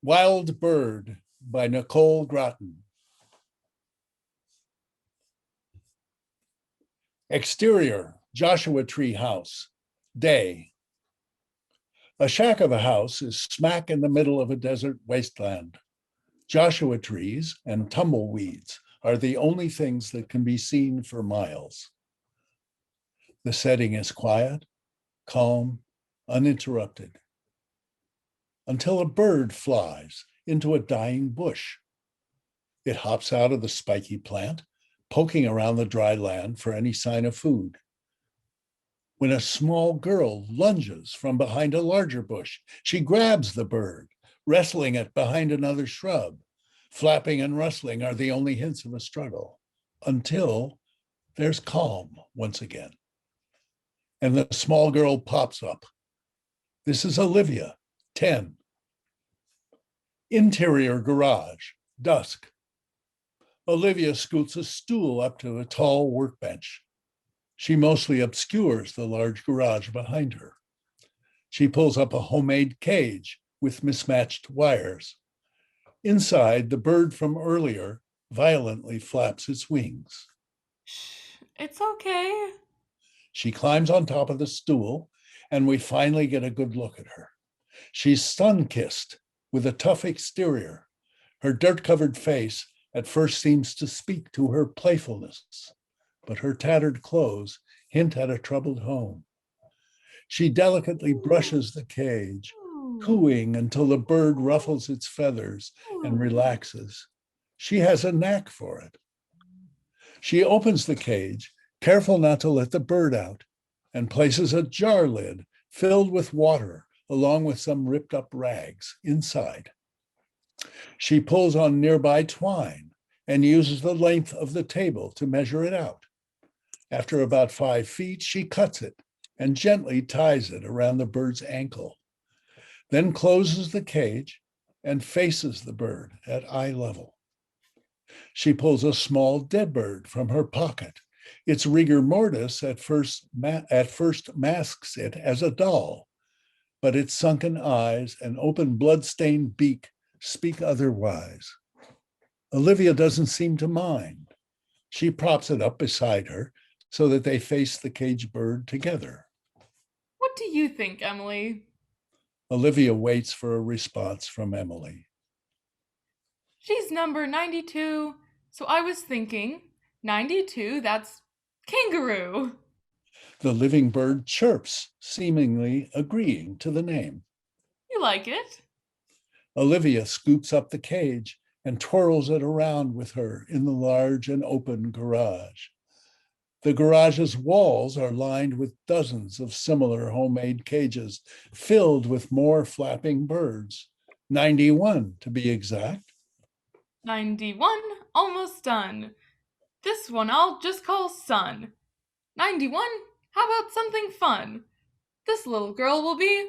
Wild Bird by Nicole Groton. Exterior, Joshua Tree House. Day. A shack of a house is smack in the middle of a desert wasteland. Joshua trees and tumbleweeds are the only things that can be seen for miles. The setting is quiet, calm, uninterrupted, until a bird flies into a dying bush. It hops out of the spiky plant, poking around the dry land for any sign of food. When a small girl lunges from behind a larger bush, she grabs the bird, wrestling it behind another shrub. Flapping and rustling are the only hints of a struggle, until there's calm once again. And the small girl pops up. This is Olivia, 10. Interior garage, dusk. Olivia scoots a stool up to a tall workbench. She mostly obscures the large garage behind her. She pulls up a homemade cage with mismatched wires. Inside, the bird from earlier violently flaps its wings. Shh, it's okay. She climbs on top of the stool, and we finally get a good look at her. She's sun-kissed with a tough exterior. Her dirt-covered face at first seems to speak to her playfulness, but her tattered clothes hint at a troubled home. She delicately brushes the cage, cooing until the bird ruffles its feathers and relaxes. She has a knack for it. She opens the cage, careful not to let the bird out, and places a jar lid filled with water along with some ripped up rags inside. She pulls on nearby twine and uses the length of the table to measure it out. After about 5 feet, she cuts it and gently ties it around the bird's ankle, then closes the cage and faces the bird at eye level. She pulls a small dead bird from her pocket. Its rigor mortis at first masks it as a doll, but its sunken eyes and open blood-stained beak speak otherwise. Olivia doesn't seem to mind. She props it up beside her so that they face the caged bird together. What do you think, Emily? Olivia waits for a response from Emily. She's number 92, so I was thinking 92, that's kangaroo. The living bird chirps, seemingly agreeing to the name. You like it? Olivia scoops up the cage and twirls it around with her in the large and open garage. The garage's walls are lined with dozens of similar homemade cages filled with more flapping birds, 91 to be exact. 91, almost done. This one I'll just call Sun. 91, how about something fun? This little girl will be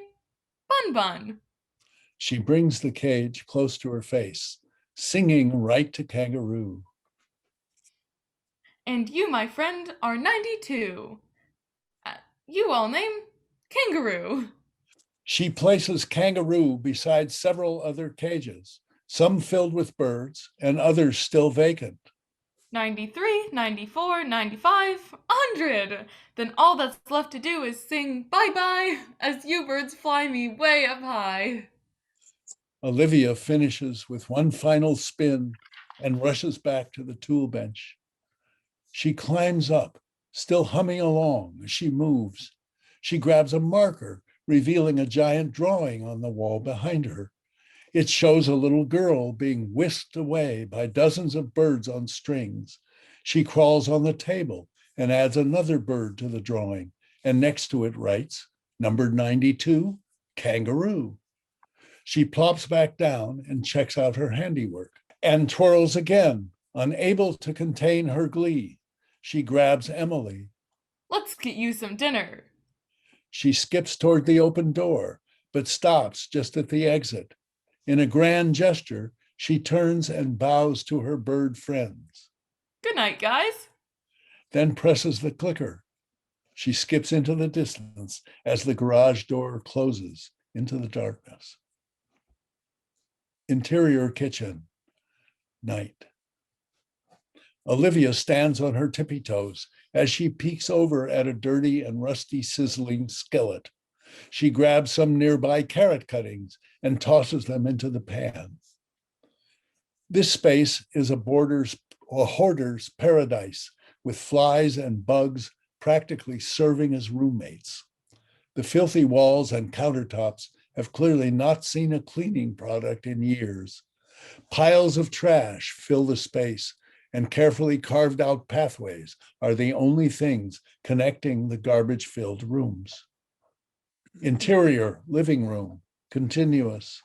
Bun Bun. She brings the cage close to her face, singing right to kangaroo. And you, my friend, are 92. You all name Kangaroo. She places kangaroo beside several other cages, some filled with birds and others still vacant. 93, 94, 95, 100. Then all that's left to do is sing bye-bye as you birds fly me way up high. Olivia finishes with one final spin and rushes back to the tool bench. She climbs up, still humming along as she moves. She grabs a marker, revealing a giant drawing on the wall behind her. It shows a little girl being whisked away by dozens of birds on strings. She crawls on the table and adds another bird to the drawing, and next to it writes, number 92, kangaroo. She plops back down and checks out her handiwork and twirls again, unable to contain her glee. She grabs Emily. Let's get you some dinner. She skips toward the open door, but stops just at the exit. In a grand gesture, she turns and bows to her bird friends. Good night, guys. Then presses the clicker. She skips into the distance as the garage door closes into the darkness. Interior kitchen, night. Olivia stands on her tippy toes as she peeks over at a dirty and rusty sizzling skillet. She grabs some nearby carrot cuttings and tosses them into the pan. This space is a hoarder's paradise, with flies and bugs practically serving as roommates. The filthy walls and countertops have clearly not seen a cleaning product in years. Piles of trash fill the space, and carefully carved out pathways are the only things connecting the garbage-filled rooms. Interior living room, continuous.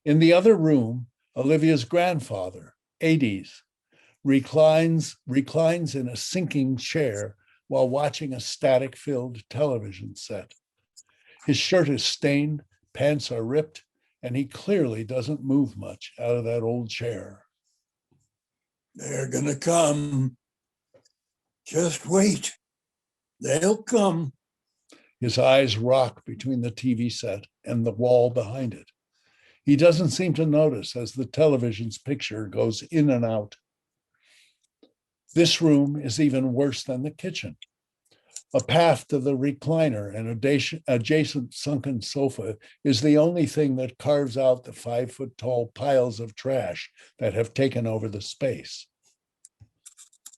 In the other room, Olivia's grandfather, 80s, reclines in a sinking chair while watching a static-filled television set. His shirt is stained, pants are ripped, and he clearly doesn't move much out of that old chair. They're gonna come. Just wait. They'll come. His eyes rock between the TV set and the wall behind it. He doesn't seem to notice as the television's picture goes in and out. This room is even worse than the kitchen. A path to the recliner and adjacent sunken sofa is the only thing that carves out the 5-foot-tall piles of trash that have taken over the space.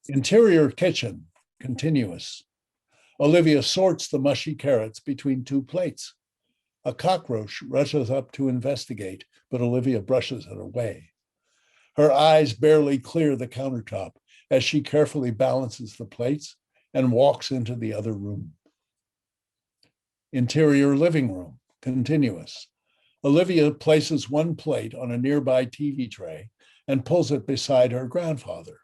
Interior kitchen, continuous. Olivia sorts the mushy carrots between 2 plates. A cockroach rushes up to investigate, but Olivia brushes it away. Her eyes barely clear the countertop as she carefully balances the plates and walks into the other room. Interior living room, continuous. Olivia places 1 plate on a nearby TV tray and pulls it beside her grandfather.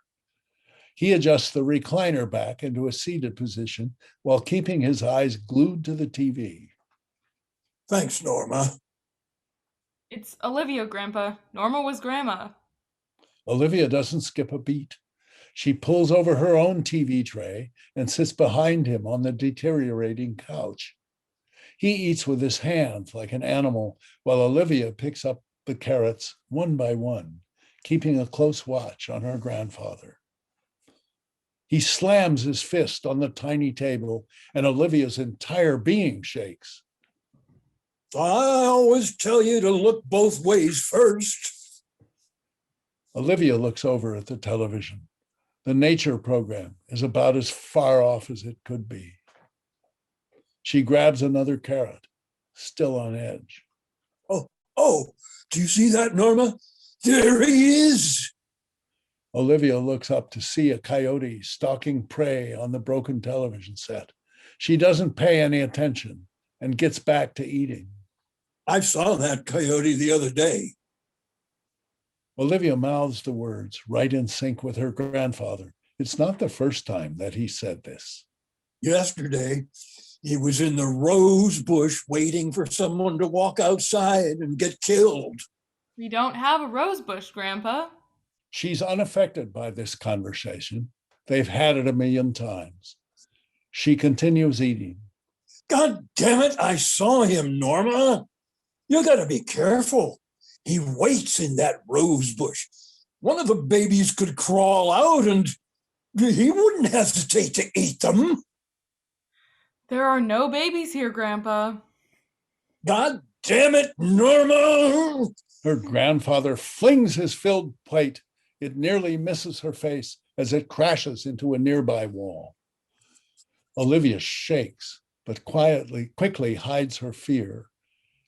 He adjusts the recliner back into a seated position while keeping his eyes glued to the TV. Thanks, Norma. It's Olivia, Grandpa. Norma was Grandma. Olivia doesn't skip a beat. She pulls over her own TV tray and sits behind him on the deteriorating couch. He eats with his hands like an animal, while Olivia picks up the carrots one by one, keeping a close watch on her grandfather. He slams his fist on the tiny table, and Olivia's entire being shakes. I always tell you to look both ways first. Olivia looks over at the television. The nature program is about as far off as it could be. She grabs another carrot, still on edge. Oh, do you see that, Norma? There he is. Olivia looks up to see a coyote stalking prey on the broken television set. She doesn't pay any attention and gets back to eating. I saw that coyote the other day. Olivia mouths the words, right in sync with her grandfather. It's not the first time that he said this. Yesterday, he was in the rose bush waiting for someone to walk outside and get killed. We don't have a rose bush, Grandpa. She's unaffected by this conversation. They've had it 1,000,000 times. She continues eating. God damn it, I saw him, Norma. You gotta be careful. He waits in that rose bush. One of the babies could crawl out and he wouldn't hesitate to eat them. There are no babies here, Grandpa. God damn it, Norma. Her grandfather flings his filled plate. It nearly misses her face as it crashes into a nearby wall. Olivia shakes, but quickly hides her fear.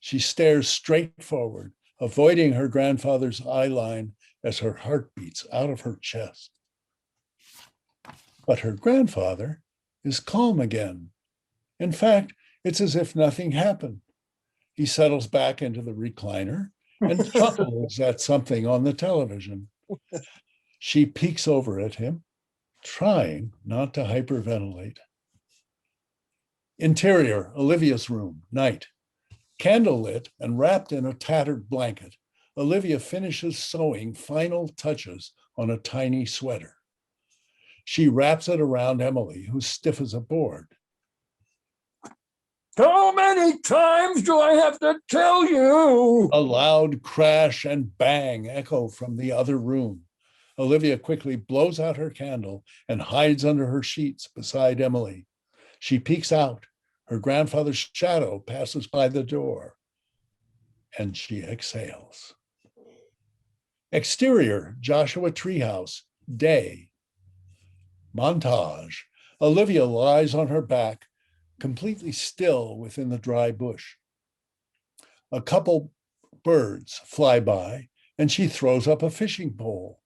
She stares straight forward, avoiding her grandfather's eye line as her heart beats out of her chest. But her grandfather is calm again. In fact, it's as if nothing happened. He settles back into the recliner and chuckles at something on the television. She peeks over at him, trying not to hyperventilate. Interior, Olivia's room, night. Candle lit and wrapped in a tattered blanket, Olivia finishes sewing final touches on a tiny sweater. She wraps it around Emily, who's stiff as a board. How many times do I have to tell you? A loud crash and bang echo from the other room. Olivia quickly blows out her candle and hides under her sheets beside Emily. She peeks out. Her grandfather's shadow passes by the door, and she exhales. Exterior, Joshua Treehouse, day. Montage. Olivia lies on her back, completely still within the dry bush. A couple birds fly by, and she throws up a fishing pole.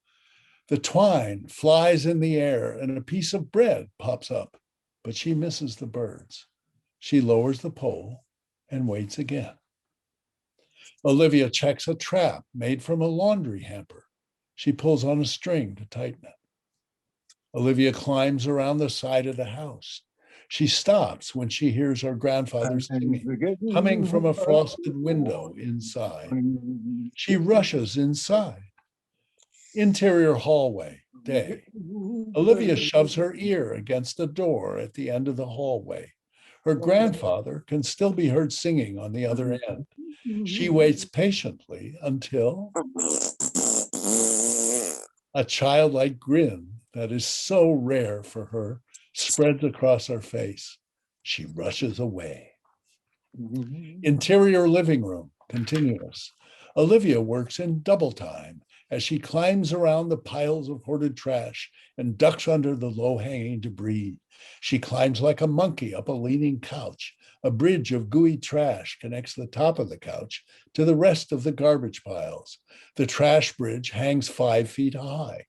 The twine flies in the air, and a piece of bread pops up, but she misses the birds. She lowers the pole and waits again. Olivia checks a trap made from a laundry hamper. She pulls on a string to tighten it. Olivia climbs around the side of the house. She stops when she hears her grandfather singing, coming from a frosted window inside. She rushes inside. Interior hallway, day. Olivia shoves her ear against the door at the end of the hallway. Her grandfather can still be heard singing on the other end. She waits patiently until a childlike grin that is so rare for her spreads across her face. She rushes away. Interior living room, continuous. Olivia works in double time as she climbs around the piles of hoarded trash and ducks under the low-hanging debris. She climbs like a monkey up a leaning couch. A bridge of gooey trash connects the top of the couch to the rest of the garbage piles. The trash bridge hangs 5 feet high.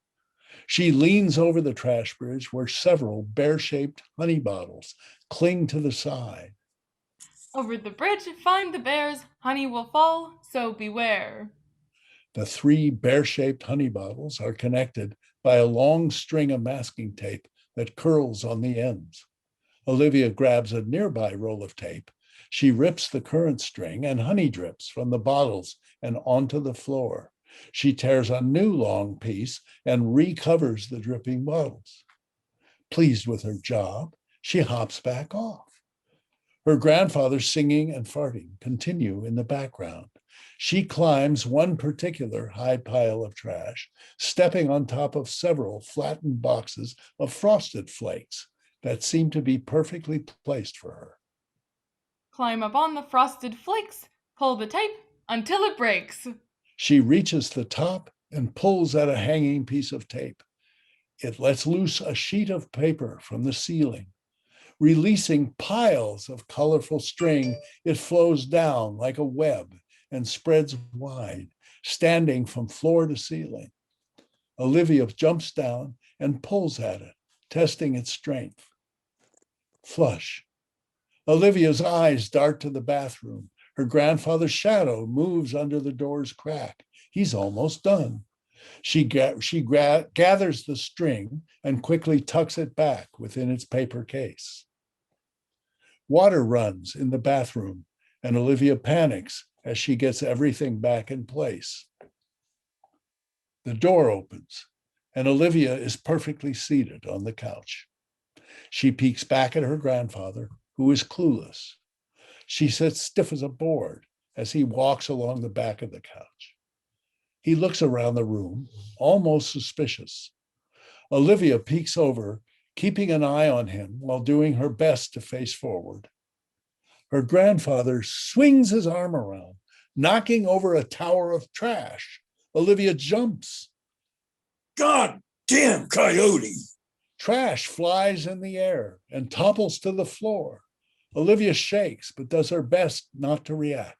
She leans over the trash bridge where several bear-shaped honey bottles cling to the side. Over the bridge, find the bears, honey will fall, so beware. The 3 bear-shaped honey bottles are connected by a long string of masking tape that curls on the ends. Olivia grabs a nearby roll of tape. She rips the current string and honey drips from the bottles and onto the floor. She tears a new long piece and recovers the dripping bottles. Pleased with her job, she hops back off. Her grandfather's singing and farting continue in the background. She climbs one particular high pile of trash, stepping on top of several flattened boxes of frosted flakes that seem to be perfectly placed for her. Climb up on the frosted flakes, pull the tape until it breaks. She reaches the top and pulls at a hanging piece of tape. It lets loose a sheet of paper from the ceiling. Releasing piles of colorful string, it flows down like a web and spreads wide, standing from floor to ceiling. Olivia jumps down and pulls at it, testing its strength. Flush. Olivia's eyes dart to the bathroom. Her grandfather's shadow moves under the door's crack. He's almost done. She gathers the string and quickly tucks it back within its paper case. Water runs in the bathroom, and Olivia panics as she gets everything back in place. The door opens, and Olivia is perfectly seated on the couch. She peeks back at her grandfather, who is clueless. She sits stiff as a board as he walks along the back of the couch. He looks around the room, almost suspicious. Olivia peeks over, keeping an eye on him while doing her best to face forward. Her grandfather swings his arm around, knocking over a tower of trash. Olivia jumps. God damn coyote! Trash flies in the air and topples to the floor. Olivia shakes, but does her best not to react.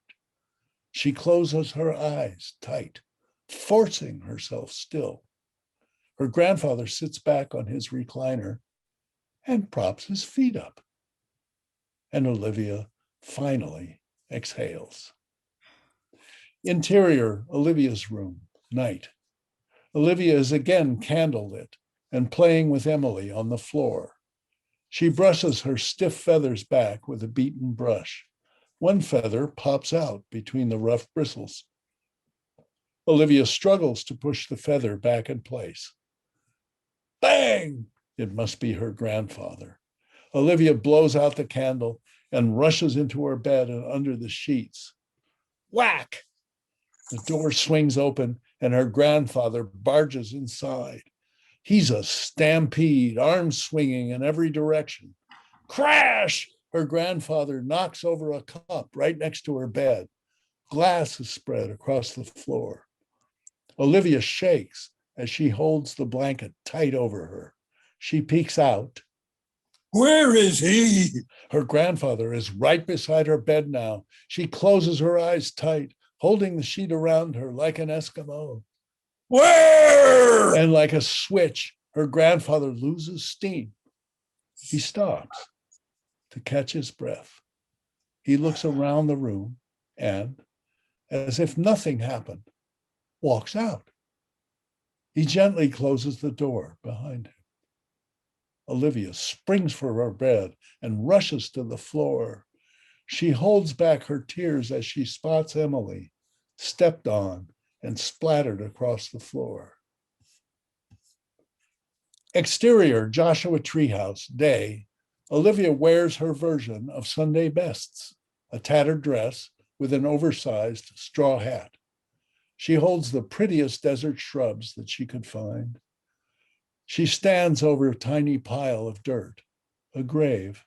She closes her eyes tight, forcing herself still. Her grandfather sits back on his recliner and props his feet up. And Olivia finally exhales. Interior, Olivia's room, night. Olivia is again candlelit and playing with Emily on the floor. She brushes her stiff feathers back with a beaten brush. One feather pops out between the rough bristles. Olivia struggles to push the feather back in place. Bang! It must be her grandfather. Olivia blows out the candle and rushes into her bed and under the sheets. Whack! The door swings open and her grandfather barges inside. He's a stampede, arms swinging in every direction. Crash! Her grandfather knocks over a cup right next to her bed. Glass is spread across the floor. Olivia shakes as she holds the blanket tight over her. She peeks out. Where is he? Her grandfather is right beside her bed now. She closes her eyes tight, holding the sheet around her like an Eskimo. Where? And like a switch, her grandfather loses steam. He stops to catch his breath. He looks around the room and, as if nothing happened, walks out. He gently closes the door behind him. Olivia springs for her bed and rushes to the floor. She holds back her tears as she spots Emily, stepped on and splattered across the floor. Exterior, Joshua Treehouse, day. Olivia wears her version of Sunday bests, a tattered dress with an oversized straw hat. She holds the prettiest desert shrubs that she could find. She stands over a tiny pile of dirt, a grave,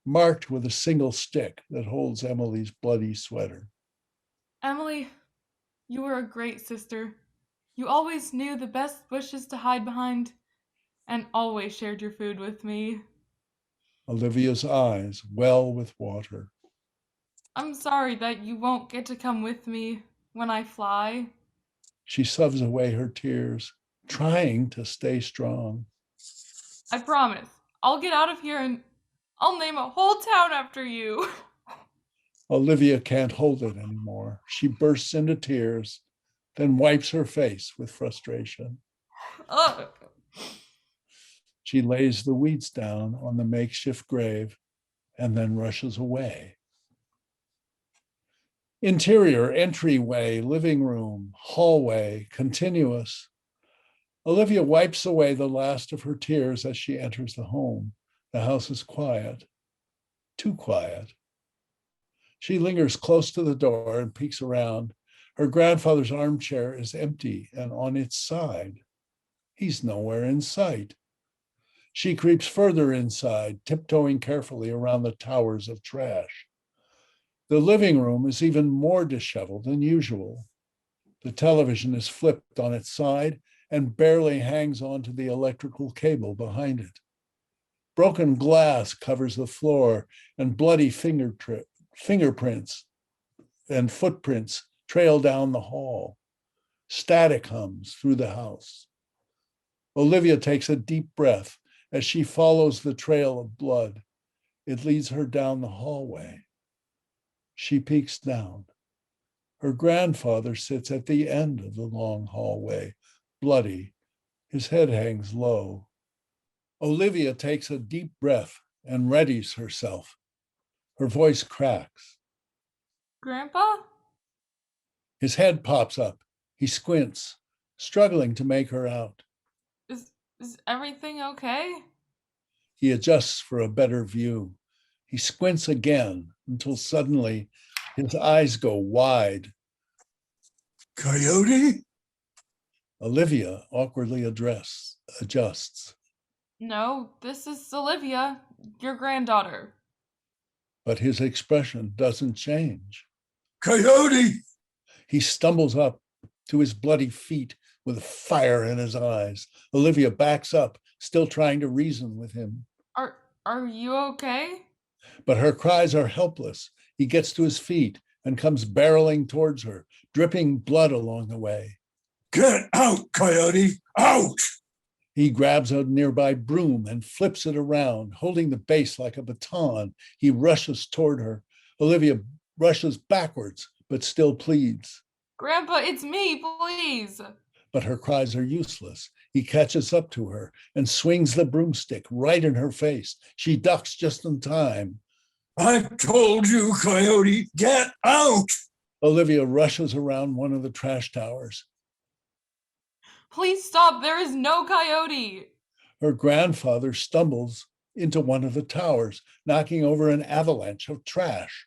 marked with a single stick that holds Emily's bloody sweater. Emily, you were a great sister. You always knew the best bushes to hide behind and always shared your food with me. Olivia's eyes well with water. I'm sorry that you won't get to come with me when I fly. She shoves away her tears, trying to stay strong. I promise. I'll get out of here and I'll name a whole town after you. Olivia can't hold it anymore. She bursts into tears, then wipes her face with frustration. Ugh. She lays the weeds down on the makeshift grave and then rushes away. Interior, entryway, living room, hallway, continuous. Olivia wipes away the last of her tears as she enters the home. The house is quiet, too quiet. She lingers close to the door and peeks around. Her grandfather's armchair is empty and on its side. He's nowhere in sight. She creeps further inside, tiptoeing carefully around the towers of trash. The living room is even more disheveled than usual. The television is flipped on its side and barely hangs onto the electrical cable behind it. Broken glass covers the floor and bloody fingerprints and footprints trail down the hall. Static hums through the house. Olivia takes a deep breath as she follows the trail of blood. It leads her down the hallway. She peeks down. Her grandfather sits at the end of the long hallway, bloody. His head hangs low. Olivia takes a deep breath and readies herself. Her voice cracks. Grandpa? His head pops up. He squints, struggling to make her out. Is everything okay? He adjusts for a better view. He squints again until suddenly his eyes go wide. Coyote? Olivia awkwardly adjusts, No, this is Olivia, your granddaughter. but his expression doesn't change. Coyote! He stumbles up to his bloody feet with fire in his eyes. Olivia backs up, still trying to reason with him. Are you okay? But her cries are helpless. He gets to his feet and comes barreling towards her, dripping blood along the way. Get out, Coyote! Out! He grabs a nearby broom and flips it around, holding the base like a baton. He rushes toward her. Olivia rushes backwards, but still pleads. Grandpa, it's me, please. But her cries are useless. He catches up to her and swings the broomstick right in her face. She ducks just in time. I told you, Coyote, get out! Olivia rushes around one of the trash towers. Please stop, there is no coyote. Her grandfather stumbles into one of the towers, knocking over an avalanche of trash.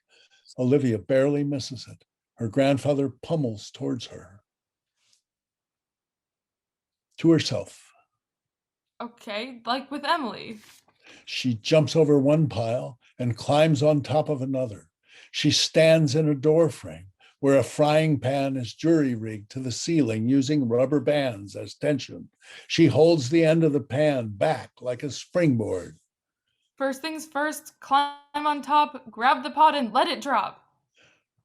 Olivia barely misses it. Her grandfather pummels towards her. To herself. Okay, like with Emily. She jumps over one pile and climbs on top of another. She stands in a door frame where a frying pan is jury-rigged to the ceiling using rubber bands as tension. She holds the end of the pan back like a springboard. First things first, climb on top, grab the pot, and let it drop.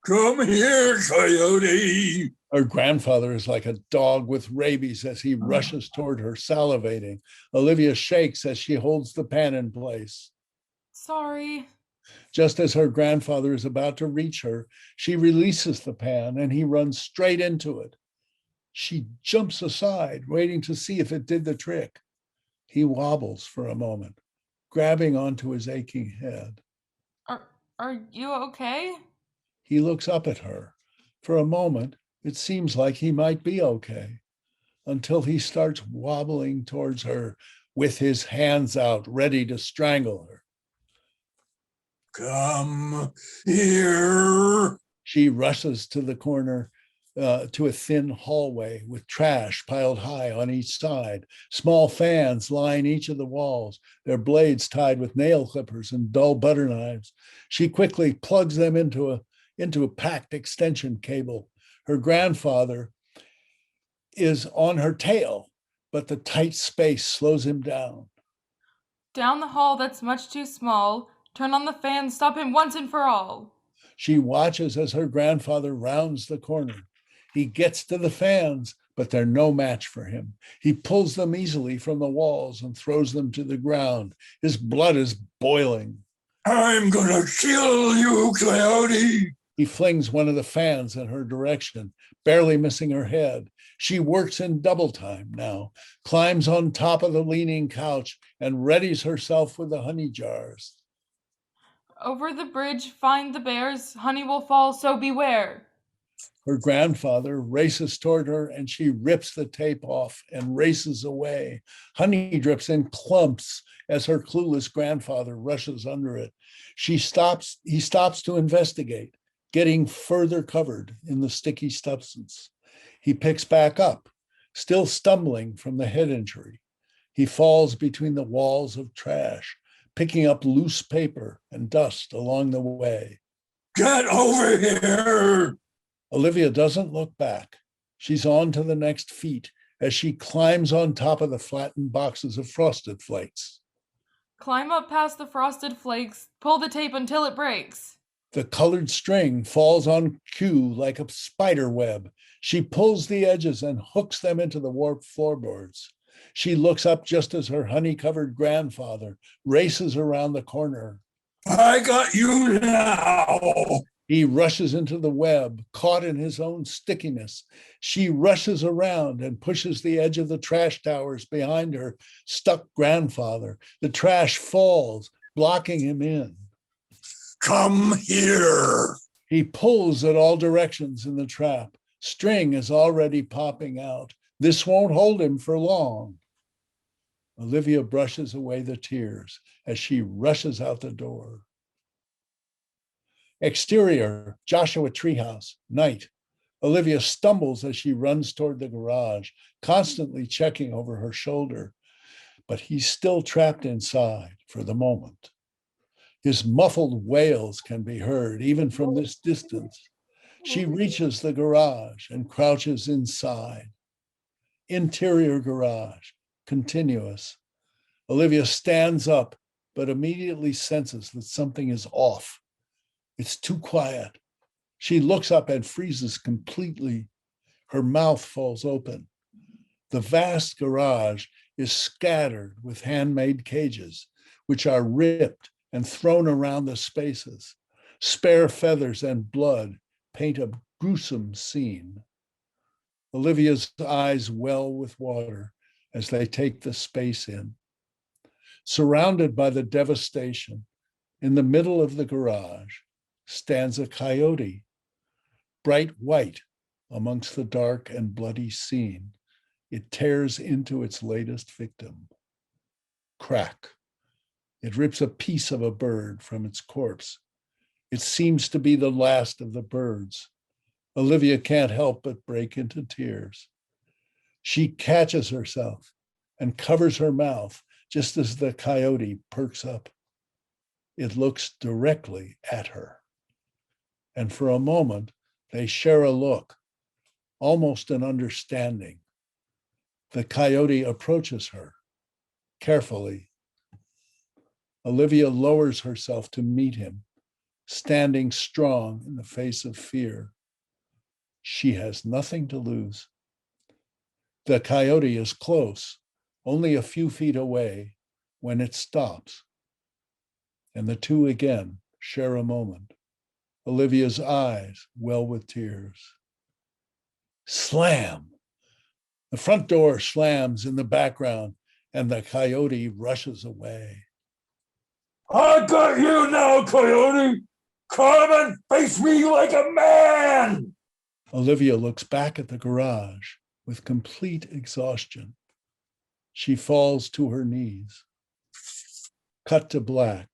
Come here, Coyote. Her grandfather is like a dog with rabies as he rushes toward her, salivating. Olivia shakes as she holds the pan in place. Sorry. Just as her grandfather is about to reach her, she releases the pan and he runs straight into it. She jumps aside, waiting to see if it did the trick. He wobbles for a moment, grabbing onto his aching head. Are you okay? He looks up at her. For a moment, it seems like he might be okay, until he starts wobbling towards her with his hands out, ready to strangle her. Come here. She rushes to the corner, to a thin hallway with trash piled high on each side. Small fans line each of the walls, their blades tied with nail clippers and dull butter knives. She quickly plugs them into a packed extension cable. Her grandfather is on her tail, but the tight space slows him down. Down the hall that's much too small. Turn on the fan, stop him once and for all. She watches as her grandfather rounds the corner. He gets to the fans, but they're no match for him. He pulls them easily from the walls and throws them to the ground. His blood is boiling. I'm gonna kill you, Coyote. He flings one of the fans in her direction, barely missing her head. She works in double time now, climbs on top of the leaning couch and readies herself with the honey jars. Over the bridge, find the bears. Honey will fall, so beware. Her grandfather races toward her and she rips the tape off and races away. Honey drips in clumps as her clueless grandfather rushes under it. He stops to investigate, getting further covered in the sticky substance. He picks back up, still stumbling from the head injury. He falls between the walls of trash, picking up loose paper and dust along the way. Get over here. Olivia doesn't look back. She's on to the next feat as she climbs on top of the flattened boxes of Frosted Flakes. Climb up past the Frosted Flakes. Pull the tape until it breaks. The colored string falls on cue like a spider web. She pulls the edges and hooks them into the warped floorboards. She looks up just as her honey-covered grandfather races around the corner. I got you now. He rushes into the web, caught in his own stickiness. She rushes around and pushes the edge of the trash towers behind her stuck grandfather. The trash falls, blocking him in. Come here. He pulls at all directions in the trap. String is already popping out. This won't hold him for long. Olivia brushes away the tears as she rushes out the door. Exterior, Joshua Treehouse, night. Olivia stumbles as she runs toward the garage, constantly checking over her shoulder, but he's still trapped inside for the moment. His muffled wails can be heard even from this distance. She reaches the garage and crouches inside. Interior garage, continuous. Olivia stands up, but immediately senses that something is off. It's too quiet. She looks up and freezes completely. Her mouth falls open. The vast garage is scattered with handmade cages, which are ripped and thrown around the spaces. Spare feathers and blood paint a gruesome scene. Olivia's eyes well with water as they take the space in. Surrounded by the devastation, in the middle of the garage stands a coyote, bright white amongst the dark and bloody scene. It tears into its latest victim. Crack. It rips a piece of a bird from its corpse. It seems to be the last of the birds. Olivia can't help but break into tears. She catches herself and covers her mouth just as the coyote perks up. It looks directly at her. And for a moment, they share a look, almost an understanding. The coyote approaches her carefully. Olivia lowers herself to meet him, standing strong in the face of fear. She has nothing to lose. The coyote is close, only a few feet away, when it stops. And the two again share a moment. Olivia's eyes well with tears. Slam! The front door slams in the background, and the coyote rushes away. I got you now, coyote! Come and face me like a man! Olivia looks back at the garage with complete exhaustion. She falls to her knees. Cut to black.